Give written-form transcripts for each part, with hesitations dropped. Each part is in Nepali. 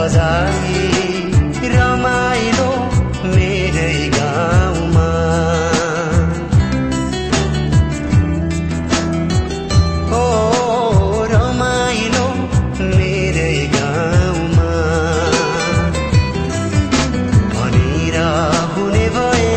बजाई रमाइलो मेरै गाउँमा। ओ रमाइलो मेरै गाउँमा भनेर हुने भए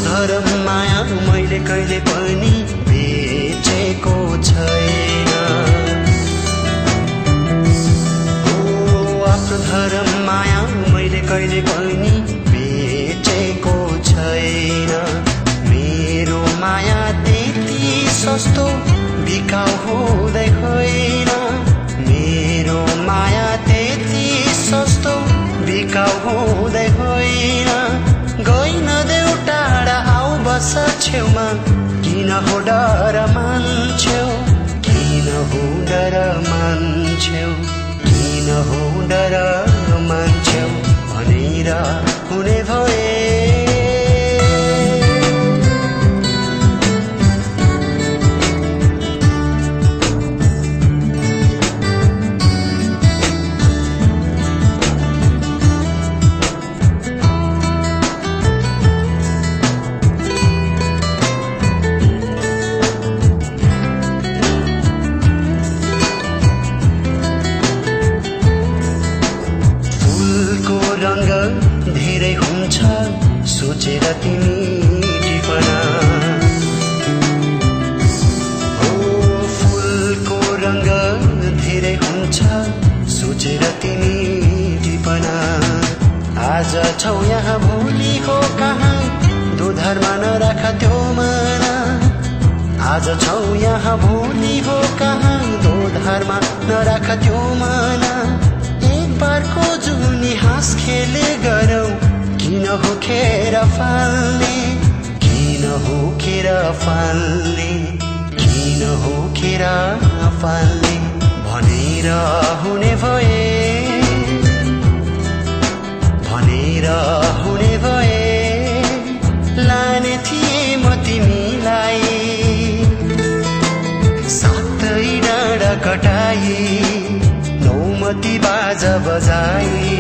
धर्म माया मैले कहिले पनि बेचेको छैन। आफ्नो धर्म माया मैले कहिले पनि बेचेको छैन। मेरो माया त्यति सस्तो बिकाउ हुँदै होइन। मेरो माया त्यति सस्तो बिकाउ हुँदै होइन। गइन देऊ टाढा आऊ बस छेउमा किन हो डर मान्छेउ। किन हो डर मान्छेउ। किन हो डर मान्छेउ भनेर हुने भए रंग धेरै हुन्छ सोचेर तिमी टिपना। ओ फूलको रंग धेरै हुन्छ सोचेर तिमी टिपना। आज छौ यहाँ भोलि हो कहाँ दोधारमा नराख त्यो मना। आज छौ यहाँ भोलि हो कहाँ दोधारमा नराख त्यो मना। एक बारको जुनी हाँस खेले गरौ किन हो खेर फाल्ने। किन हो खेर फाल्ने। किन हो खेर फाल्ने भनेर हुने भए भनेर हुने भए लाने थिए म तिमीलाई सातै डाँडा कटाई नौमती बाजा बजाई